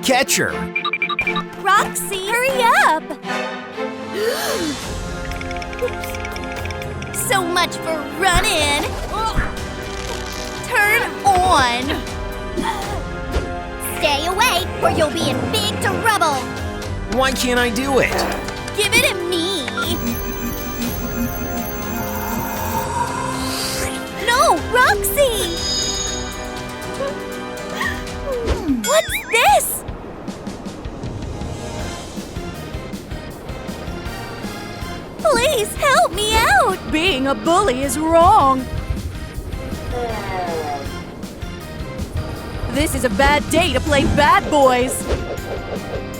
Catch her! Roxy, hurry up! So much for running! Turn on! Stay away, or you'll be in big trouble! Why can't I do it? Give it to me! No, Roxy! What's this? Please help me out! Being a bully is wrong. This is a bad day to play bad boys.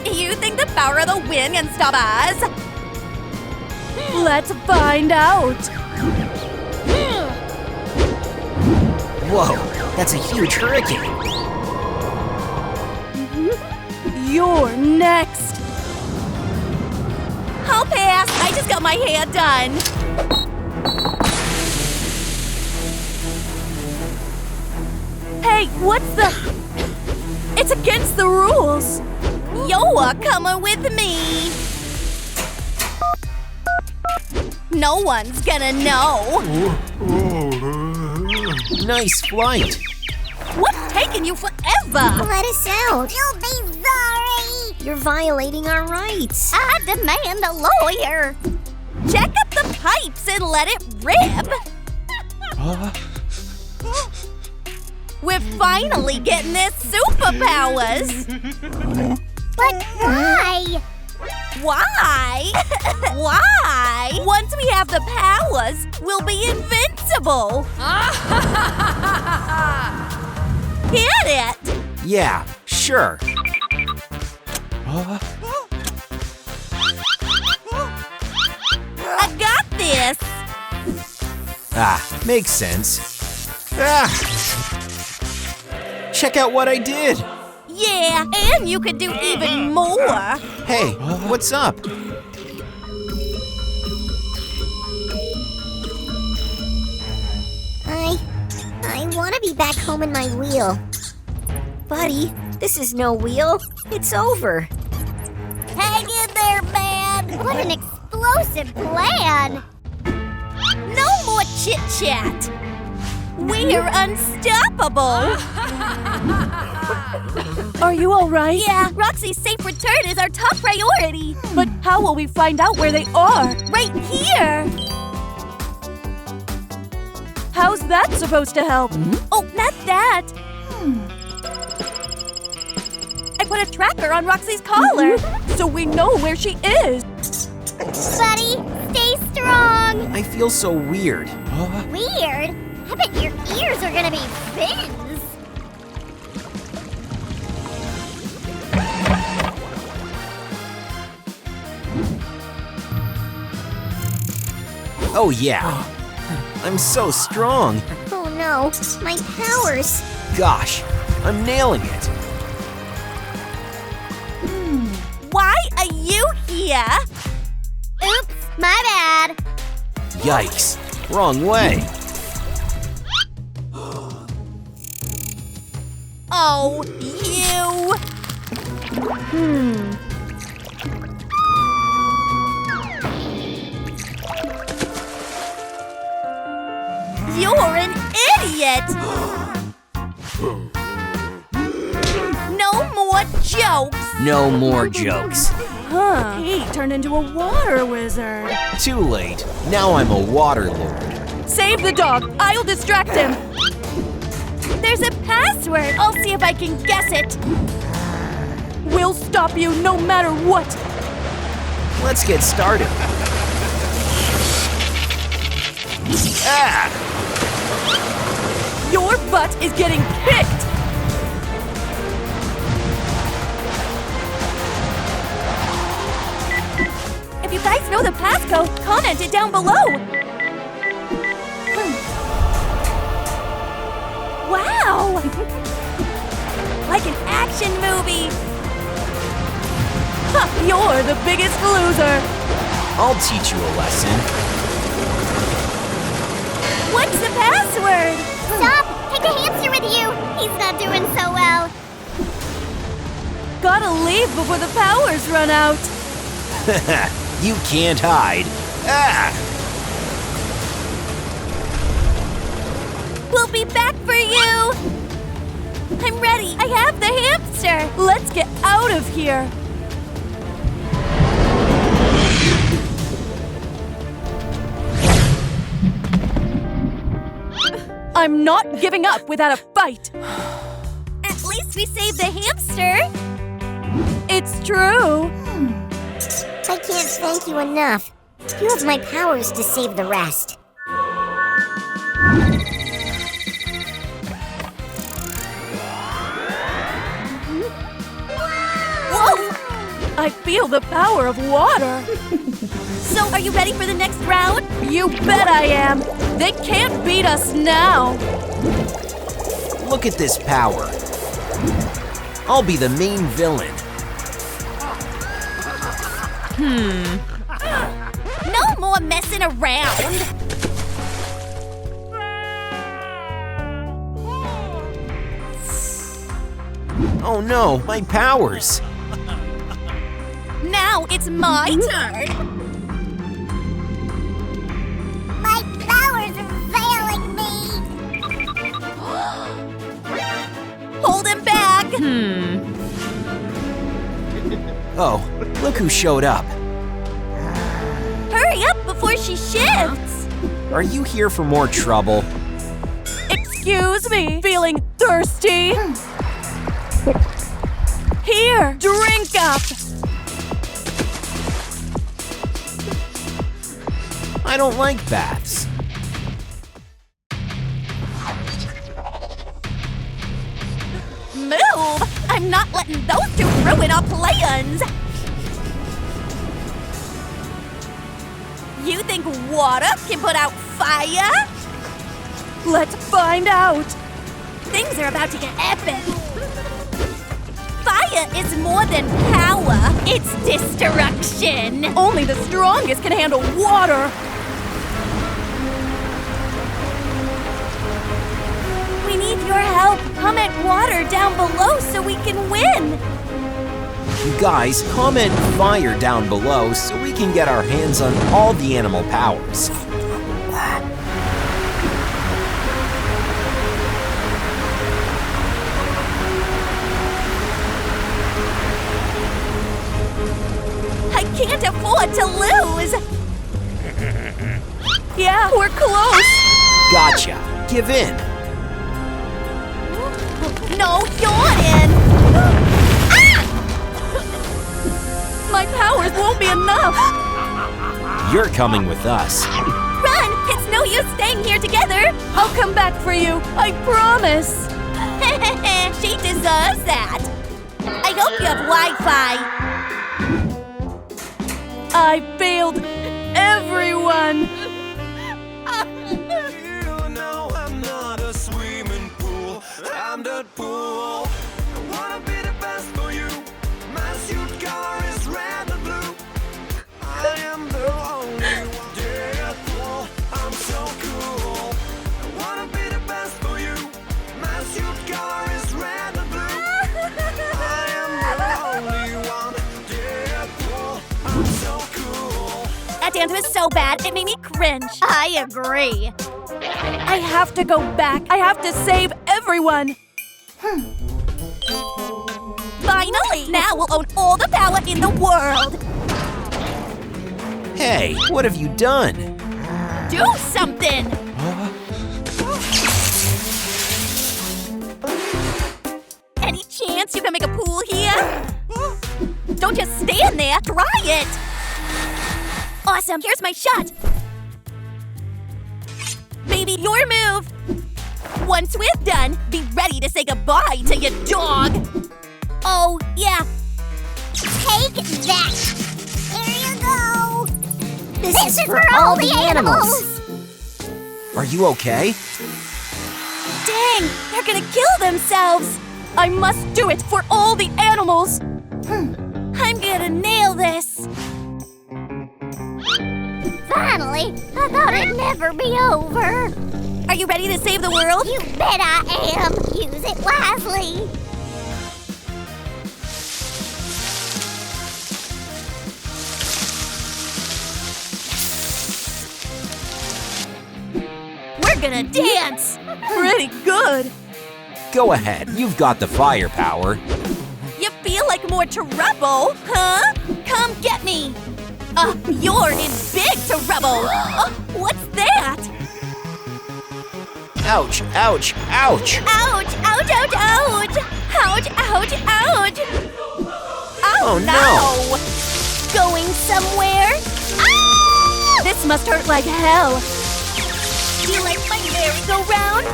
You think the power of the wind can stop us? Let's find out. Whoa, that's a huge hurricane. You're next. I'll pass. I just got my hair done. Hey, what's the... It's against the rules. You're coming with me. No one's gonna know. Nice flight. What's taking you forever? Let us out. You'll be sorry. You're violating our rights. I demand a lawyer. Check up the pipes and let it rip. We're finally getting their superpowers. But why? Why? Why? Once we have the powers, we'll be invincible. Hit it! Yeah, sure. I got this. Ah, makes sense. Ah! Check out what I did. Yeah, and you could do even more. Hey, what's up? I want to be back home in my wheel. Buddy, this is no wheel. It's over. Hang in there, man. What an explosive plan! No more chit-chat. We're unstoppable. Are you all right? Yeah, Roxy's safe return is our top priority. But how will we find out where they are? Right here. How's that supposed to help? Oh, not that. I put a tracker on Roxy's collar. So we know where she is. Buddy, stay strong! I feel so weird. Weird? I bet your ears are gonna be fins! Oh yeah. I'm so strong. Oh no, my powers! Gosh, I'm nailing it. Why are you here? Oops, my bad! Yikes, wrong way. Oh, you. You're an idiot! No more jokes! No more jokes. Huh. He turned into a water wizard. Too late. Now I'm a water lord. Save the dog. I'll distract him. There's a password! I'll see if I can guess it. We'll stop you no matter what. Let's get started. Ah! Your butt is getting kicked. If you guys know the passcode, comment it down below. Wow! Like an action movie. Ha, you're the biggest loser. I'll teach you a lesson. What's the password? Stop! Take a hamster with you! He's not doing so well. Gotta leave before the powers run out. You can't hide. Ah! We'll be back for you! I'm ready. I have the hamster. Let's get out of here. I'm not giving up without a fight. At least we saved the hamster. It's true. I can't thank you enough. You have my powers to save the rest. Whoa! I feel the power of water. So, are you ready for the next round? You bet I am. They can't beat us now. Look at this power. I'll be the main villain. No more messing around. Oh no, my powers. Now it's my turn. My powers are failing me. Hold him back. Oh, look who showed up. Hurry up before she shifts. Are you here for more trouble? Excuse me, feeling thirsty? Here, drink up. I don't like baths. Move! I'm not letting those two ruin our plans. You think water can put out fire? Let's find out. Things are about to get epic. Fire is more than power. It's destruction. Only the strongest can handle water. We need your help. Comment water down below so we can win. You guys, comment fire down below so we can get our hands on all the animal powers. I can't afford to lose. Yeah, we're close. Gotcha. Give in. No, you're in. My powers won't be enough. You're coming with us. Run! It's no use staying here together. I'll come back for you. I promise. She deserves that. I hope you have Wi-Fi. I failed everyone. You know I'm not a swimming pool. I'm that pool. I wanna be the best for you. My suit color is red and blue. I am the only one. Deadpool, I'm so cool. I wanna be the best for you. My suit color is red and blue. I am the only one. Deadpool, I'm so cool. That dance was so bad, it made me cringe. I agree. I have to go back. I have to save everyone. Finally! Now we'll own all the power in the world. Hey, what have you done? Do something! Any chance you can make a pool here? Don't just stand there, try it! Awesome, here's my shot! Baby, your move! Once we're done, be ready to say goodbye to your dog! Oh, yeah. Take that. There you go. This is for all the animals. Are you okay? Dang, they're gonna kill themselves! I must do it for all the animals. I'm gonna nail this! Finally, I thought it'd never be over. Are you ready to save the world? You bet I am. Use it wisely. We're gonna dance! Pretty good. Go ahead, you've got the firepower. You feel like more trouble, huh? Come get me! You're in big trouble! What's that? Ouch, ouch, ouch! Ouch! Ouch! Ouch! Ouch! Ouch! Ouch! Ouch! Oh no! Going somewhere? Ah! This must hurt like hell. Do you like my merry-go-round?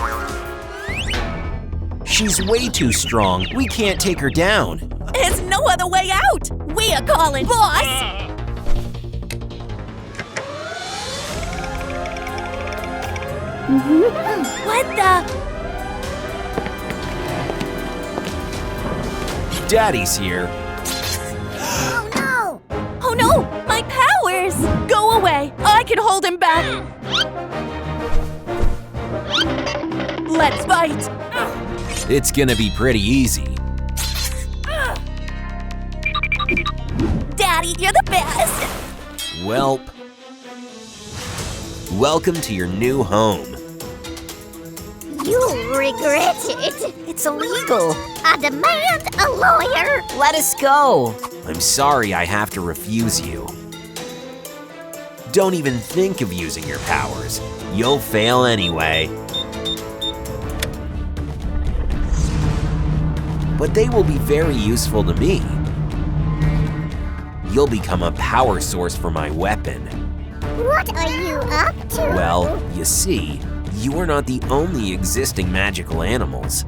She's way too strong. We can't take her down. There's no other way out! We are calling boss! What the? Daddy's here. Oh no! Oh no! My powers! Go away. I can hold him back. Let's fight. It's gonna be pretty easy. Daddy, you're the best! Welp. Welcome to your new home. You'll regret it. It's illegal. I demand a lawyer. Let us go. I'm sorry I have to refuse you. Don't even think of using your powers. You'll fail anyway. But they will be very useful to me. You'll become a power source for my weapon. What are you up to? Well, you see, you are not the only existing magical animals.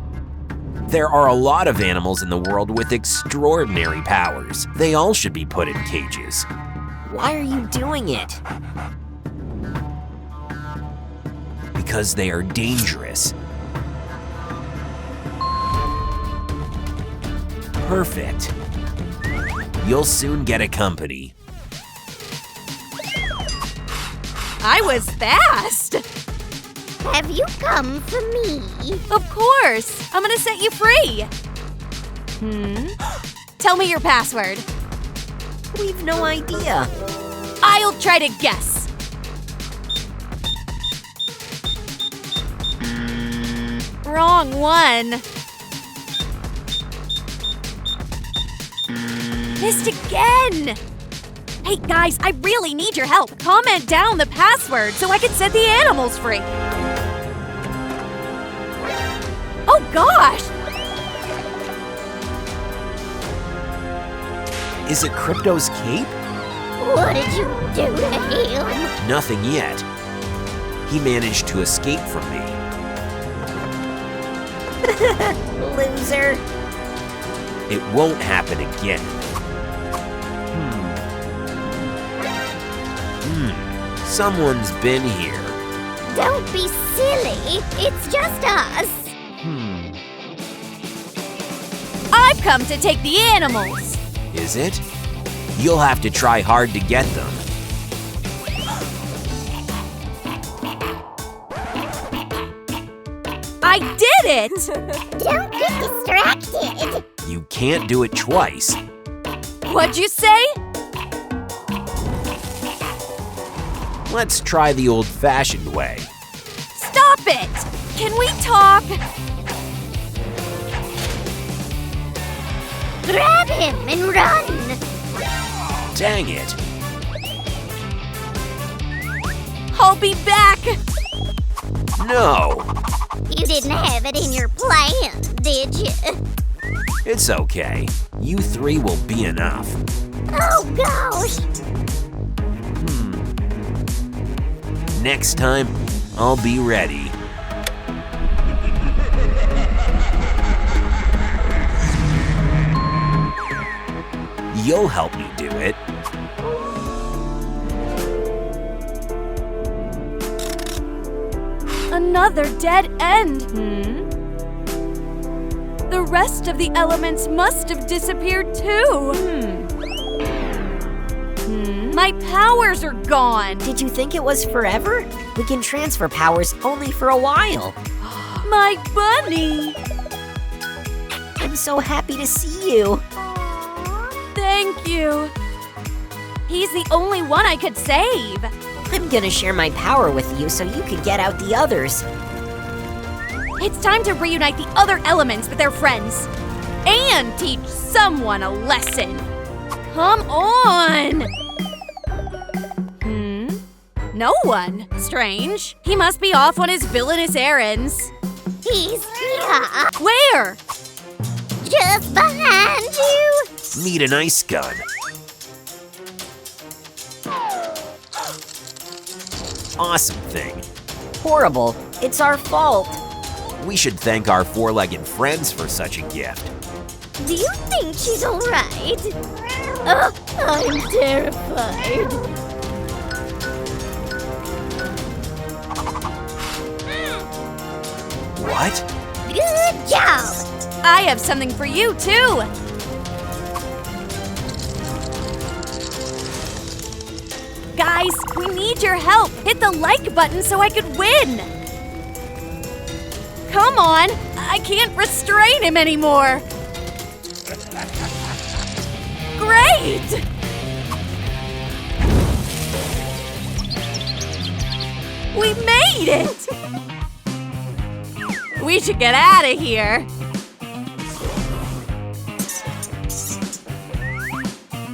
There are a lot of animals in the world with extraordinary powers. They all should be put in cages. Why are you doing it? Because they are dangerous. Perfect. You'll soon get a company. I was fast! Have you come for me? Of course! I'm gonna set you free! Tell me your password. We've no idea. I'll try to guess. Wrong one. Missed again! Hey guys, I really need your help. Comment down the password so I can set the animals free. Oh gosh! Is it Crypto's cape? What did you do to him? Nothing yet. He managed to escape from me. Loser. It won't happen again. Someone's been here. Don't be silly. It's just us. I've come to take the animals. Is it? You'll have to try hard to get them. I did it! Don't get distracted. You can't do it twice. What'd you say? Let's try the old-fashioned way. Stop it! Can we talk? Grab him and run. Dang it. I'll be back! No, You didn't have it in your plan, did you? it's okay. You three will be enough. Oh gosh. Next time, I'll be ready. You'll help me do it. Another dead end. The rest of the elements must have disappeared too. My powers are gone. Did you think it was forever? We can transfer powers only for a while. My bunny. I'm so happy to see you. Thank you. He's the only one I could save. I'm gonna share my power with you so you can get out the others. It's time to reunite the other elements with their friends. And teach someone a lesson. Come on! No one. Strange. He must be off on his villainous errands. He's here, Where? just behind you. Need an ice gun. Awesome thing. Horrible. It's our fault. We should thank our four-legged friends for such a gift. Do you think she's alright? Oh, I'm terrified. What? Good job. I have something for you, too. Guys, we need your help. Hit the like button so I could win. Come on. I can't restrain him anymore. Great! We made it! We should get out of here.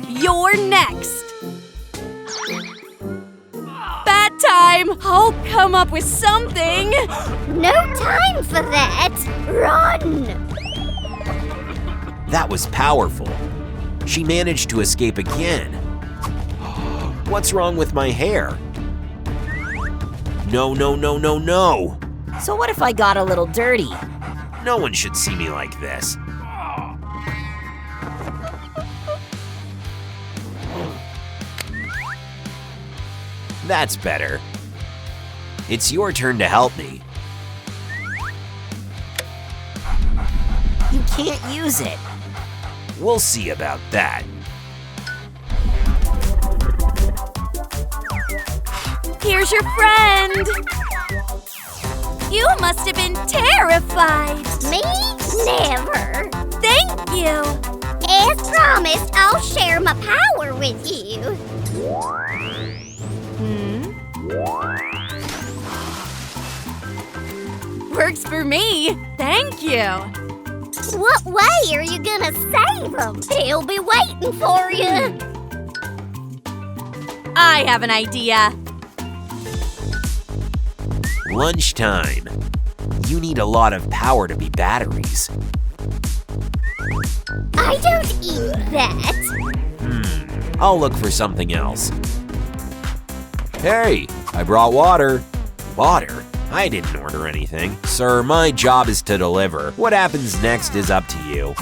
You're next. Bad time. I'll come up with something. No time for that. Run. That was powerful. She managed to escape again. What's wrong with my hair? No, no, no, no, no. So what if I got a little dirty? No one should see me like this. That's better. It's your turn to help me. You can't use it. We'll see about that. Here's your friend. You must have been terrified. Me? Never. Thank you. As promised, I'll share my power with you. Works for me. Thank you. What way are you gonna save him? He'll be waiting for you. I have an idea. Lunchtime. You need a lot of power to be batteries. I don't eat that. I'll look for something else. Hey, I brought water. Water? I didn't order anything. Sir, my job is to deliver. What happens next is up to you.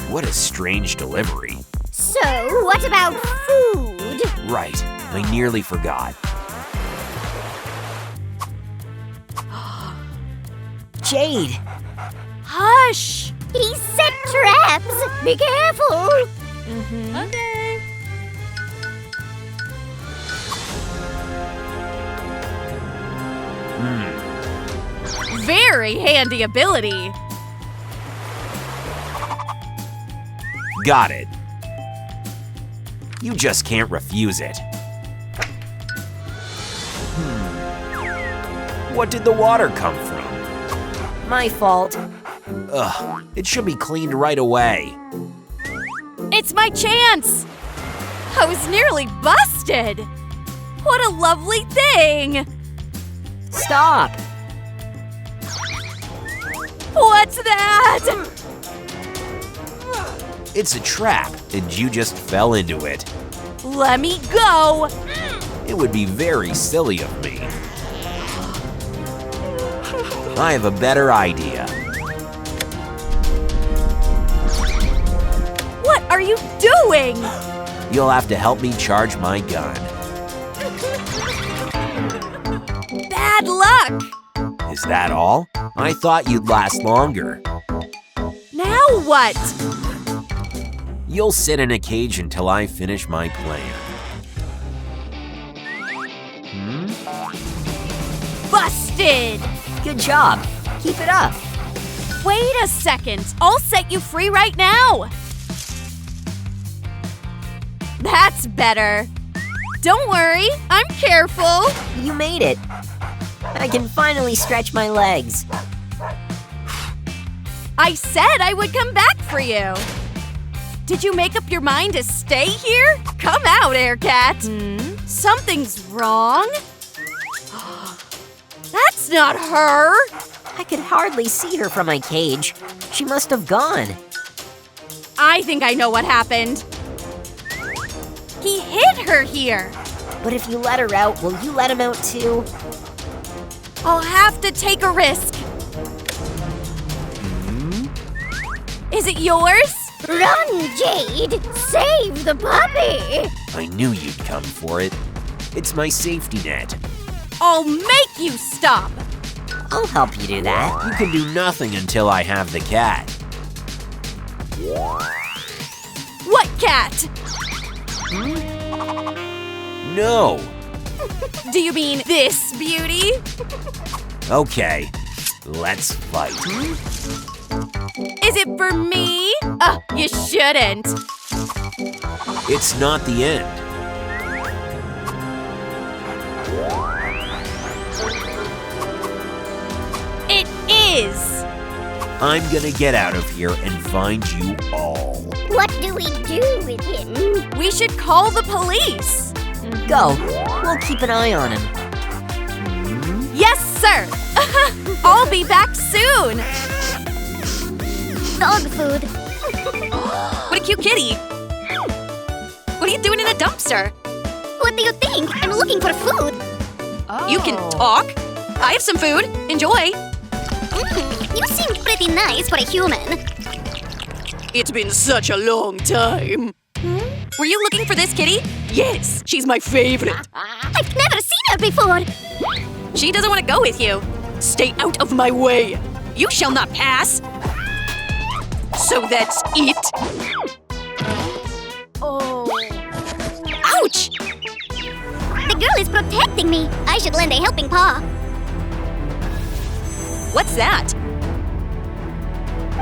What a strange delivery. So, what about food? Right, I nearly forgot. Jade, Hush. He set traps. Be careful. Okay. Very handy ability. Got it. You just can't refuse it. What did the water come from? my fault. Ugh, it should be cleaned right away. It's my chance! I was nearly busted! What a lovely thing! Stop! What's that? It's a trap, and you just fell into it. Let me go! It would be very silly of me. I have a better idea. What are you doing? You'll have to help me charge my gun. Bad luck! Is that all? I thought you'd last longer. Now what? You'll sit in a cage until I finish my plan. Busted! Good job. Keep it up. Wait a second. I'll set you free right now. That's better. Don't worry, I'm careful. You made it. I can finally stretch my legs. I said I would come back for you. Did you make up your mind to stay here? Come out, Aircat. Something's wrong. That's not her. I could hardly see her from my cage. She must have gone. I think I know what happened. He hid her here. But if you let her out, will you let him out too? I'll have to take a risk. Is it yours? Run, Jade! Save the puppy! I knew you'd come for it. It's my safety net. I'll make you stop. I'll help you do that. You can do nothing until I have the cat. What cat? No. Do you mean this beauty? Okay, let's fight. Is it for me? You shouldn't. It's not the end. It is. I'm gonna get out of here and find you all. What do we do with him? We should call the police. Go. We'll keep an eye on him. Yes, sir. I'll be back soon. Dog food. What a cute kitty. What are you doing in a dumpster? What do you think? I'm looking for food. You can talk. I have some food. Enjoy. You seem pretty nice for a human. It's been such a long time. Were you looking for this kitty? Yes, she's my favorite. I've never seen her before. She doesn't want to go with you. Stay out of my way. You shall not pass. So that's it. Oh. Ouch! The girl is protecting me. I should lend a helping paw. What's that?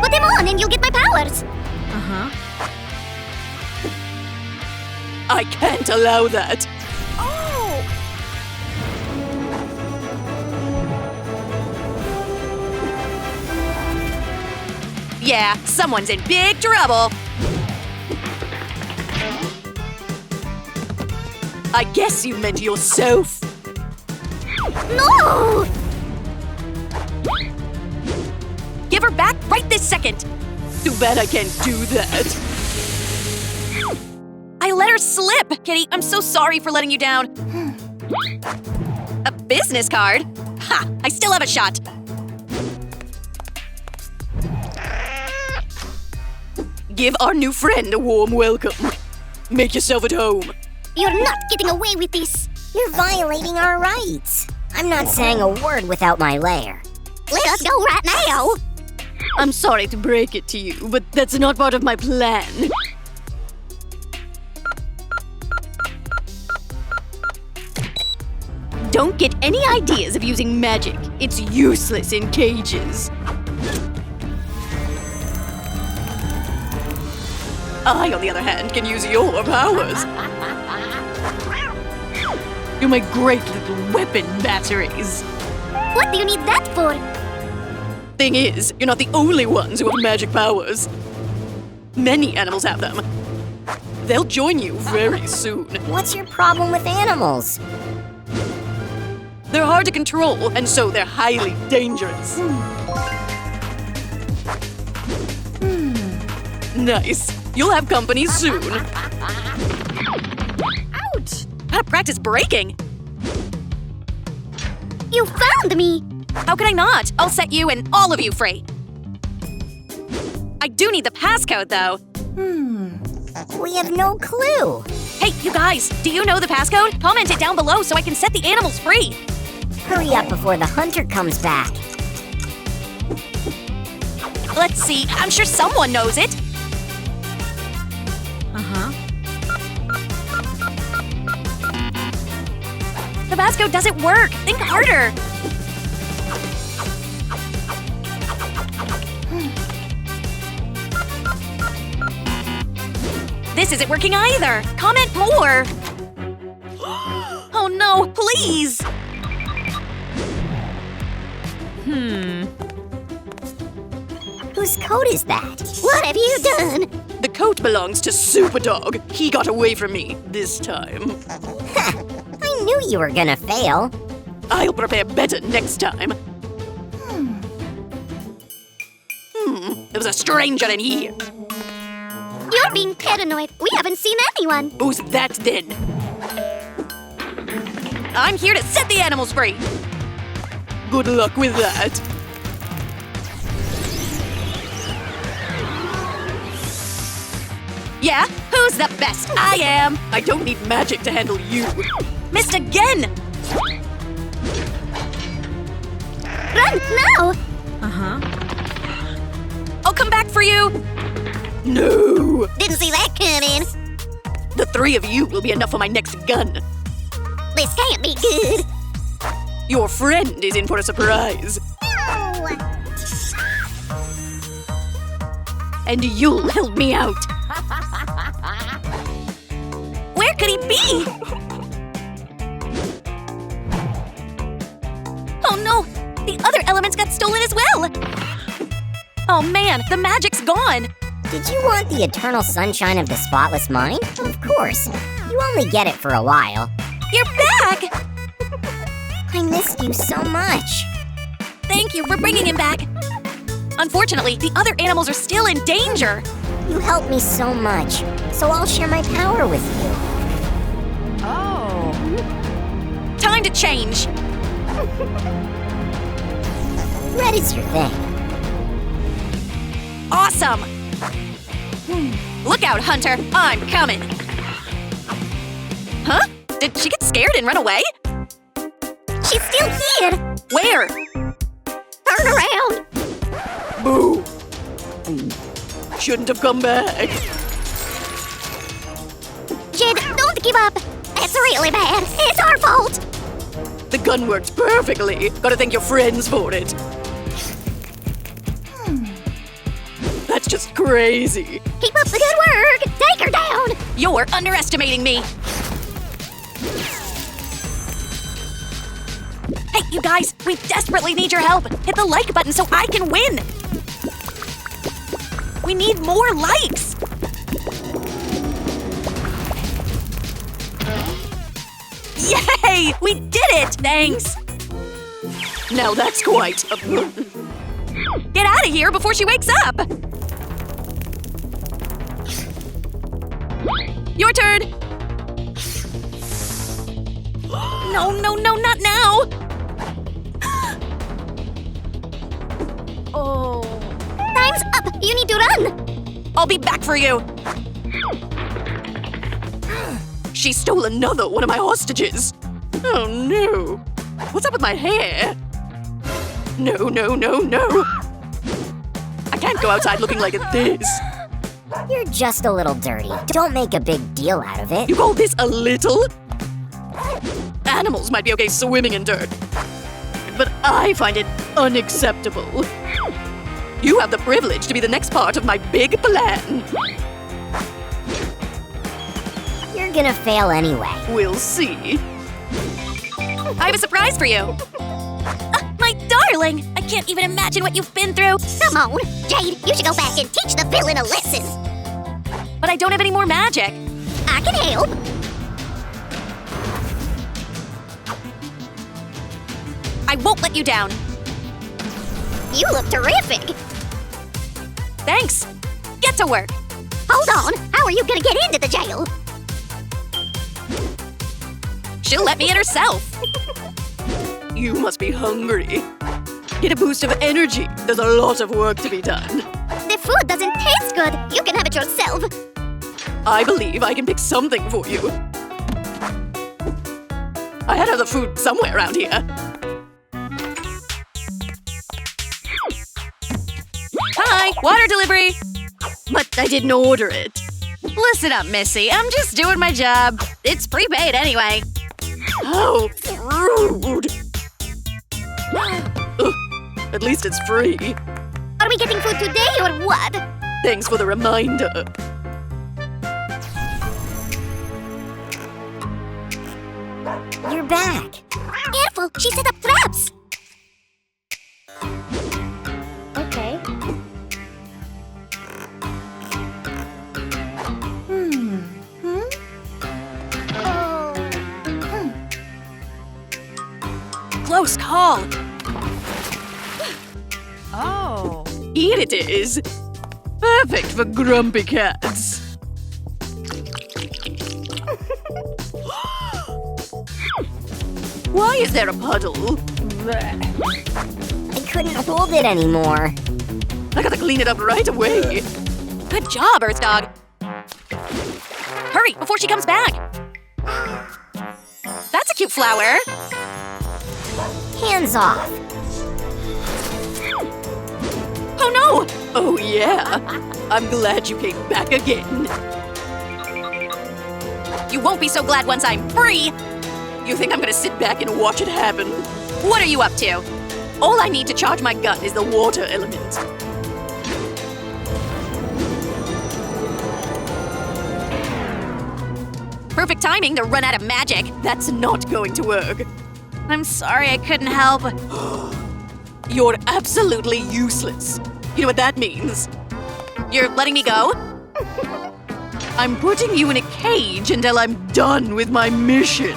Put him on and you'll get my powers. I can't allow that. Oh! Yeah, someone's in big trouble. I guess you meant yourself. No! Give her back right this second. Too bad I can't do that. I let her slip. Kitty, I'm so sorry for letting you down. A business card? Ha! I still have a shot. Give our new friend a warm welcome. Make yourself at home. You're not getting away with this. You're violating our rights. I'm not saying a word without my lair. Let us go right now. I'm sorry to break it to you, but that's not part of my plan. Don't get any ideas of using magic. It's useless in cages. I, on the other hand, can use your powers. You're my great little weapon batteries. What do you need that for? Thing is, you're not the only ones who have magic powers. Many animals have them. They'll join you very soon. What's your problem with animals? They're hard to control, and so they're highly dangerous. Nice. You'll have company soon. Ouch! Gotta practice breaking. You found me. How could I not? I'll set you and all of you free. I do need the passcode, though. We have no clue. Hey, you guys, do you know the passcode? Comment it down below so I can set the animals free. Hurry up before the hunter comes back. Let's see, I'm sure someone knows it. The passcode doesn't work. Think harder. This isn't working either. Comment more. Oh no, please. Whose coat is that? What have you done? The coat belongs to Superdog. He got away from me this time. I knew you were gonna fail. I'll prepare better next time. There was a stranger in here. You're being paranoid. We haven't seen anyone. Who's that then? I'm here to set the animals free. Good luck with that. Yeah? Who's the best? I am. I don't need magic to handle you. Missed again. Run now. I'll come back for you. No! Didn't see that coming. The three of you will be enough for my next gun. This can't be good. Your friend is in for a surprise. No. And you'll help me out. Where could he be? Oh no! The other elements got stolen as well! Oh man, the magic's gone! Did you want the eternal sunshine of the spotless mind? Of course. You only get it for a while. You're back! I missed you so much. Thank you for bringing him back. Unfortunately, the other animals are still in danger. You helped me so much, so I'll share my power with you. Time to change. Red is your thing. Awesome! Look out, Hunter! I'm coming! Huh? Did she get scared and run away? She's still here. Where? Turn around. Boo! Shouldn't have come back. Jed, don't give up. It's really bad. It's our fault. The gun worked perfectly. Gotta thank your friends for it. That's just crazy. Keep up the good work. Take her down. You're underestimating me. Hey, you guys, we desperately need your help. Hit the like button so I can win. We need more likes. Yay! We did it! Thanks. Now that's quite a... Get out of here before she wakes up. Your turn. No, no, no, not now. Oh. Time's up. You need to run. I'll be back for you. She stole another one of my hostages. Oh no. What's up with my hair? No, no, no, no. I can't go outside looking like this. You're just a little dirty. Don't make a big deal out of it. You call this a little? Animals might be okay swimming in dirt, but I find it unacceptable. You have the privilege to be the next part of my big plan. You're gonna fail anyway. We'll see. I have a surprise for you. My darling! I can't even imagine what you've been through. Come on, Jade. You should go back and teach the villain a lesson. But I don't have any more magic. I can help. I won't let you down. You look terrific. Thanks. Get to work. Hold on. How are you gonna get into the jail? She'll let me in herself. You must be hungry. Get a boost of energy. There's a lot of work to be done. The food doesn't taste good. You can have it yourself. I believe I can pick something for you. I had other food somewhere around here. Hi, water delivery. But I didn't order it. Listen up, Missy. I'm just doing my job. It's prepaid anyway. How rude. Ugh, at least it's free. Are we getting food today or what? Thanks for the reminder. back. Careful, she set up traps. Okay. Close call. Oh. Here it is. Perfect for grumpy cats. Why is there a puddle? I couldn't hold it anymore. I gotta clean it up right away. Good job, Earth Dog. Hurry, before she comes back. That's a cute flower. Hands off. Oh no! Oh yeah. I'm glad you came back again. You won't be so glad once I'm free. You think I'm gonna sit back and watch it happen? What are you up to? All I need to charge my gun is the water element. Perfect timing to run out of magic. That's not going to work. I'm sorry I couldn't help. You're absolutely useless. You know what that means? You're letting me go? I'm putting you in a cage until I'm done with my mission.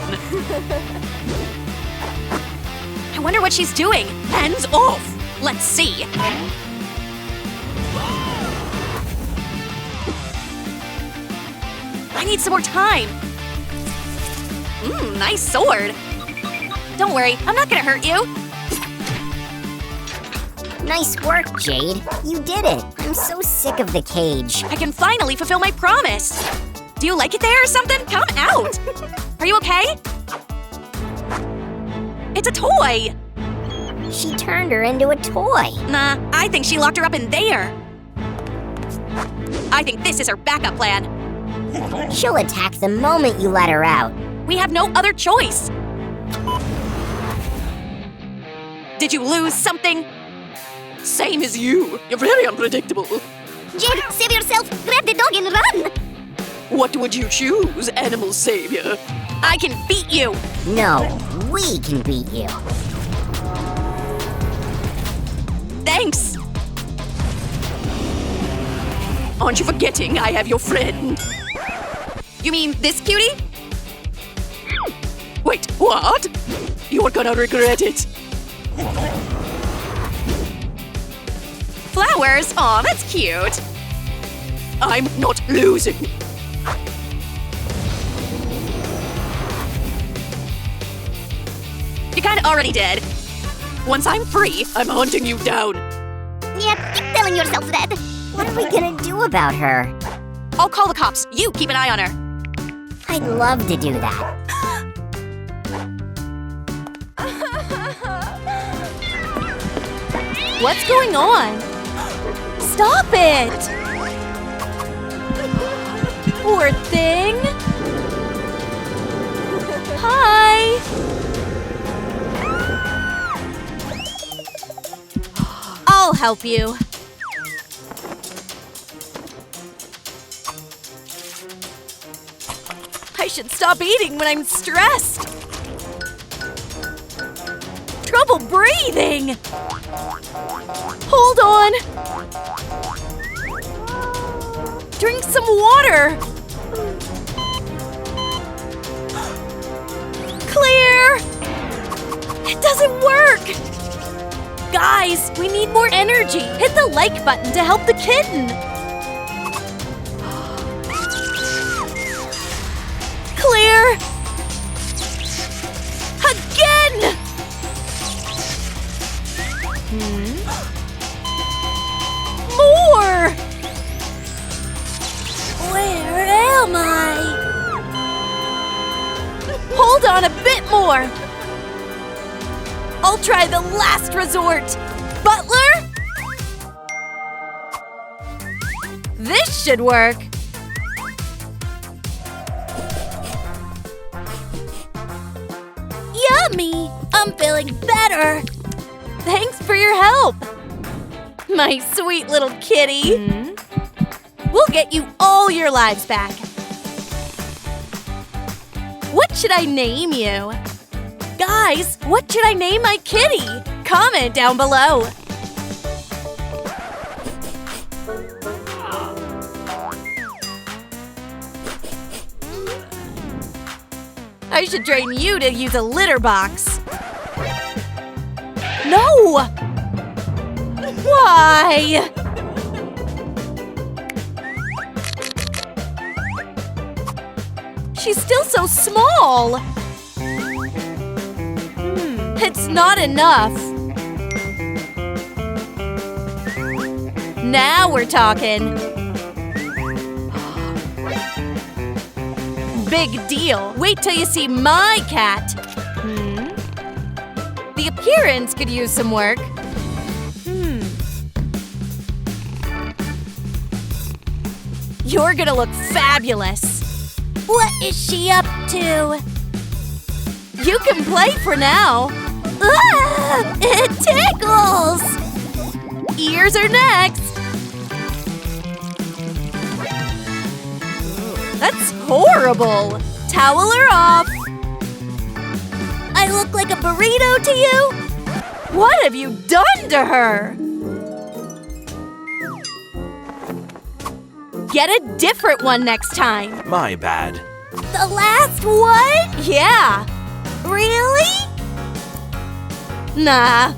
I wonder what she's doing. Hands off! Let's see. I need some more time. Nice sword. Don't worry, I'm not gonna hurt you. Nice work, Jade. You did it. I'm so sick of the cage. I can finally fulfill my promise. Do you like it there or something? Come out. Are you okay? It's a toy. She turned her into a toy. Nah, I think she locked her up in there. I think this is her backup plan. She'll attack the moment you let her out. We have no other choice. Did you lose something? Same as you. You're very unpredictable. Jade, save yourself. Grab the dog and run. What would you choose, animal savior? I can beat you. No, we can beat you. Thanks. Aren't you forgetting I have your friend? You mean this cutie? Wait, what? You're gonna regret it. Flowers? Aw, that's cute. I'm not losing. You kinda already did. Once I'm free, I'm hunting you down. Yeah, keep telling yourself that. What are we gonna do about her? I'll call the cops. You keep an eye on her. I'd love to do that. What's going on? Stop it! Poor thing. Hi. I'll help you. I should stop eating when I'm stressed. Trouble breathing. Hold on. Drink some water. Clear. It doesn't work. Guys, we need more energy. Hit the like button to help the kitten. Clear. Again. More. Where am I? Hold on a bit more. I'll try the last resort. Butler? This should work. Yummy! I'm feeling better. Thanks for your help. My sweet little kitty. We'll get you all your lives back. What should I name you? Guys, what should I name my kitty? Comment down below. I should train you to use a litter box. No! Why? She's still so small. It's not enough. Now we're talking. Big deal. Wait till you see my cat. The appearance could use some work. You're gonna look fabulous. What is she up to? You can play for now. Ah, it tickles! Ears are next. That's horrible. Towel her off. I look like a burrito to you? What have you done to her? Get a different one next time. My bad. The last one? Yeah. Really? Nah.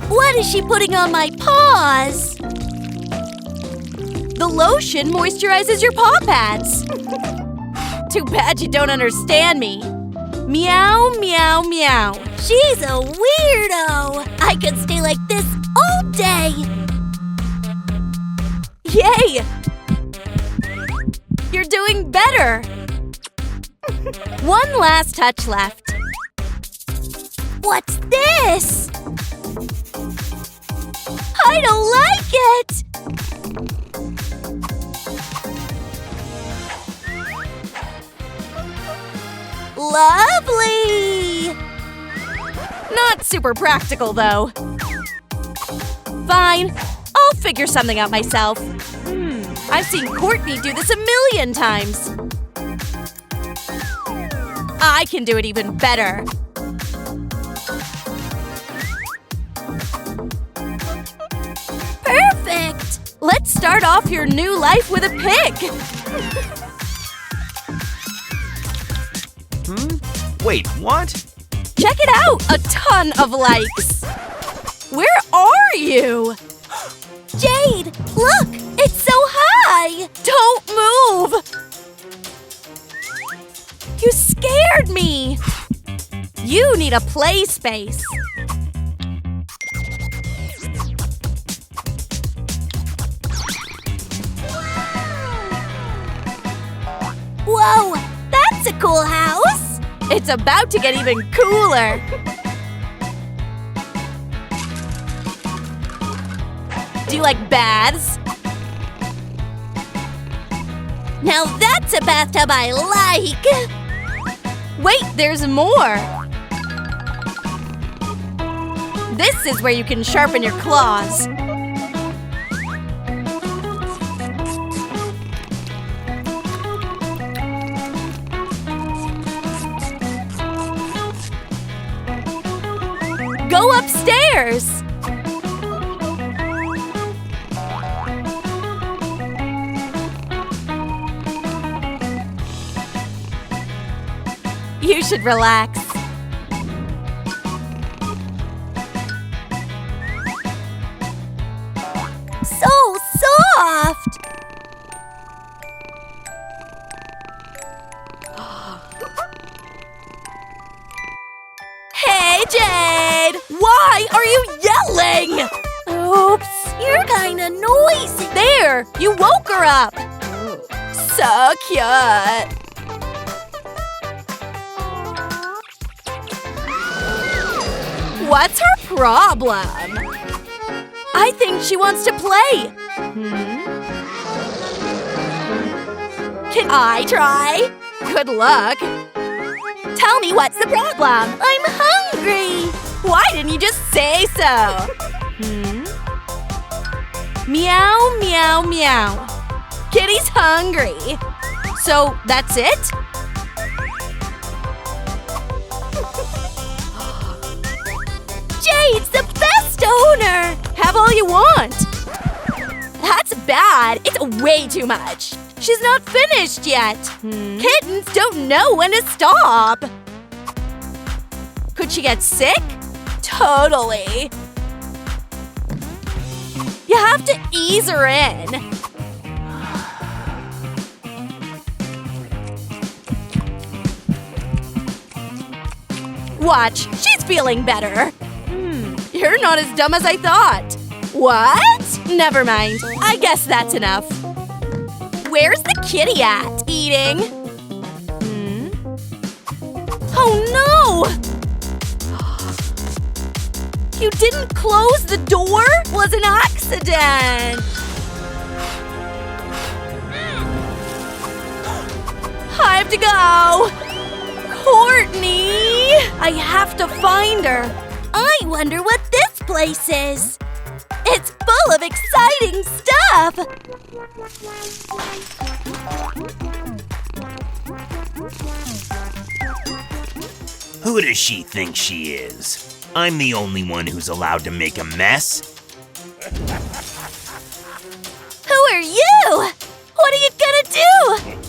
What is she putting on my paws? The lotion moisturizes your paw pads. Too bad you don't understand me. Meow, meow, meow. She's a weirdo. I could stay like this all day. Yay! You're doing better. One last touch left. What's this? I don't like it. Lovely! Not super practical, though. Fine. I'll figure something out myself. I've seen Courtney do this 1,000,000 times. I can do it even better. Perfect! Let's start off your new life with a pig. Wait, what? Check it out! A ton of likes. Where are you? Jade, look! It's so high! Don't move! You scared me! You need a play space. Whoa! That's a cool house! It's about to get even cooler. Do you like baths? Now that's a bathtub I like! Wait, there's more. This is where you can sharpen your claws. Go upstairs. You should relax. So soft! Hey, Jade! Why are you yelling? Oops. You're kinda noisy. There! You woke her up. So cute. What's her problem? I think she wants to play. Can I try? Good luck. Tell me what's the problem. I'm hungry. Why didn't you just say so? Meow, meow, meow. Kitty's hungry. So that's it? Jade's the best owner! Have all you want! That's bad. It's way too much. She's not finished yet. Kittens don't know when to stop. Could she get sick? Totally. You have to ease her in. Watch, she's feeling better. You're not as dumb as I thought. What? Never mind. I guess that's enough. Where's the kitty at? Eating? Oh no! You didn't close the door? Was an accident. I have to go. Courtney! I have to find her. I wonder what this place is. It's full of exciting stuff. Who does she think she is? I'm the only one who's allowed to make a mess. Who are you? What are you gonna do?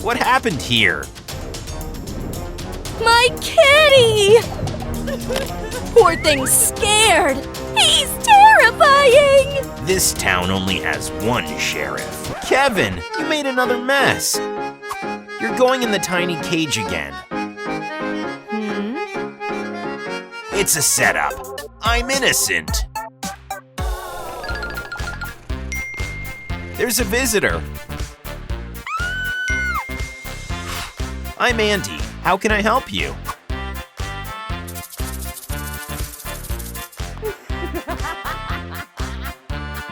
What happened here? My kitty! Poor thing's scared. He's terrifying! This town only has one sheriff. Kevin, you made another mess. You're going in the tiny cage again. It's a setup. I'm innocent. There's a visitor. I'm Andy. How can I help you?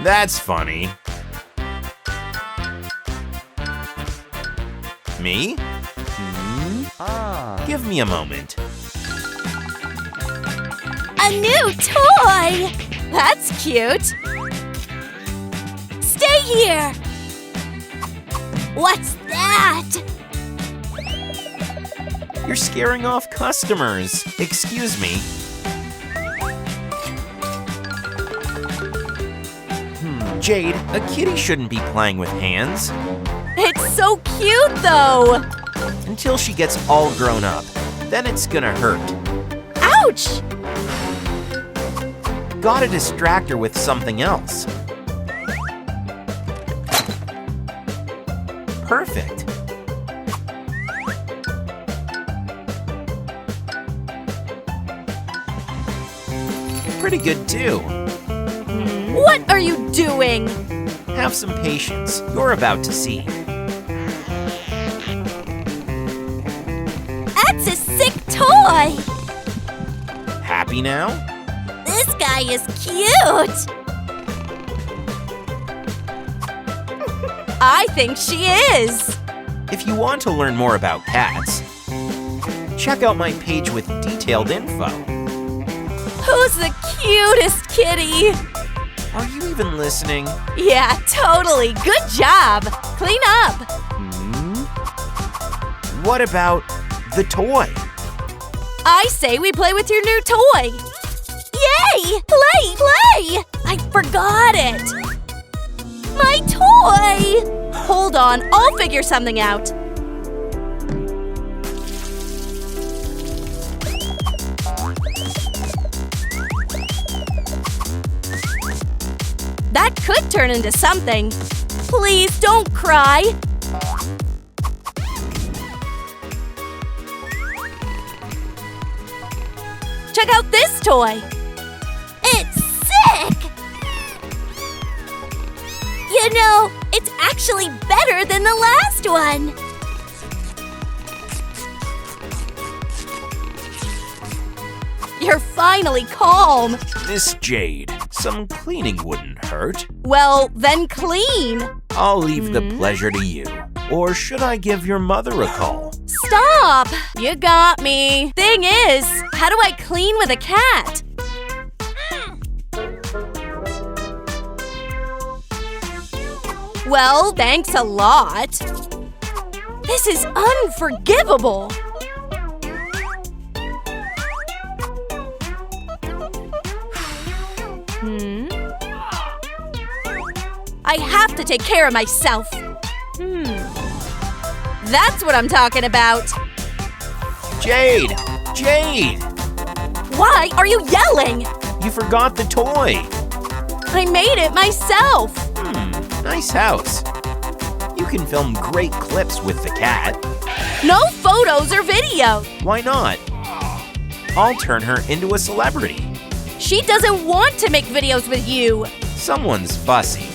That's funny. Me? Give me a moment. A new toy! That's cute. Stay here. What's that? You're scaring off customers. Excuse me. Jade, a kitty shouldn't be playing with hands. It's so cute, though. Until she gets all grown up. Then it's gonna hurt. Ouch! Gotta distract her with something else. Perfect. Pretty good too. What are you doing? Have some patience. You're about to see. That's a sick toy. Happy now? This guy is cute. I think she is. If you want to learn more about cats, check out my page with detailed info. Who's the cutest kitty? Are you even listening? Yeah, totally. Good job. Clean up. What about the toy? I say we play with your new toy. Yay! Play! I forgot it. My toy! Hold on, I'll figure something out. That could turn into something. Please don't cry. Check out this toy. It's sick! You know, it's actually better than the last one. You're finally calm. Miss Jade, some cleaning wouldn't hurt. Well, then clean. I'll leave the pleasure to you. Or should I give your mother a call? Stop! You got me. Thing is, how do I clean with a cat? Well, thanks a lot. This is unforgivable! I have to take care of myself. That's what I'm talking about. Jade! Jade! Why are you yelling? You forgot the toy. I made it myself. Nice house. You can film great clips with the cat. No photos or video. Why not? I'll turn her into a celebrity. She doesn't want to make videos with you. Someone's fussy.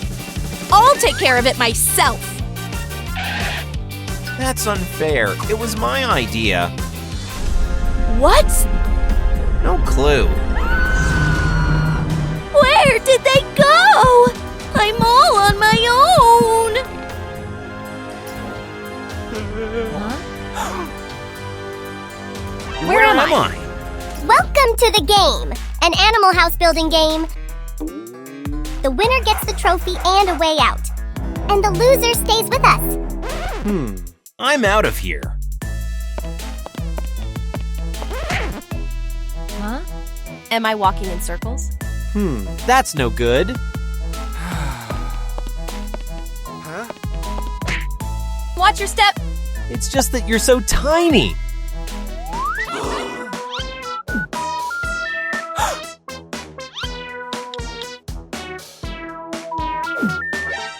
I'll take care of it myself. That's unfair. It was my idea. What? No clue. Where did they go? I'm all on my own. Where am I? Welcome to the game, an Animal House building game. The winner gets the trophy and a way out, and the loser stays with us. I'm out of here. Huh? Am I walking in circles? That's no good. Watch your step. It's just that you're so tiny.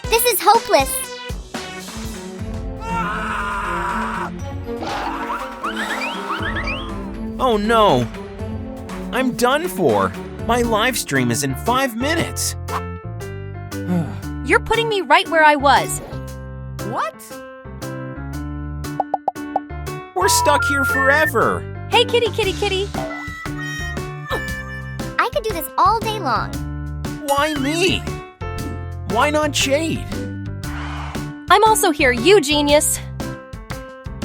This is hopeless. Oh no. I'm done for. My live stream is in 5 minutes. You're putting me right where I was. What? We're stuck here forever. Hey, kitty, kitty, kitty. I could do this all day long. Why me? Why not Jade? I'm also here, you genius.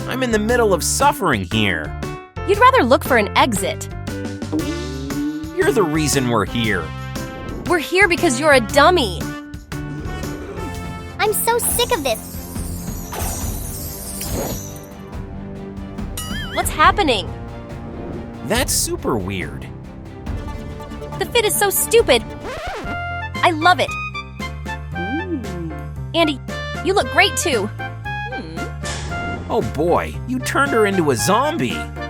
I'm in the middle of suffering here. You'd rather look for an exit. You're the reason we're here. We're here because you're a dummy. I'm so sick of this. What's happening? That's super weird. The fit is so stupid. I love it. Andy, you look great too. Oh boy, you turned her into a zombie.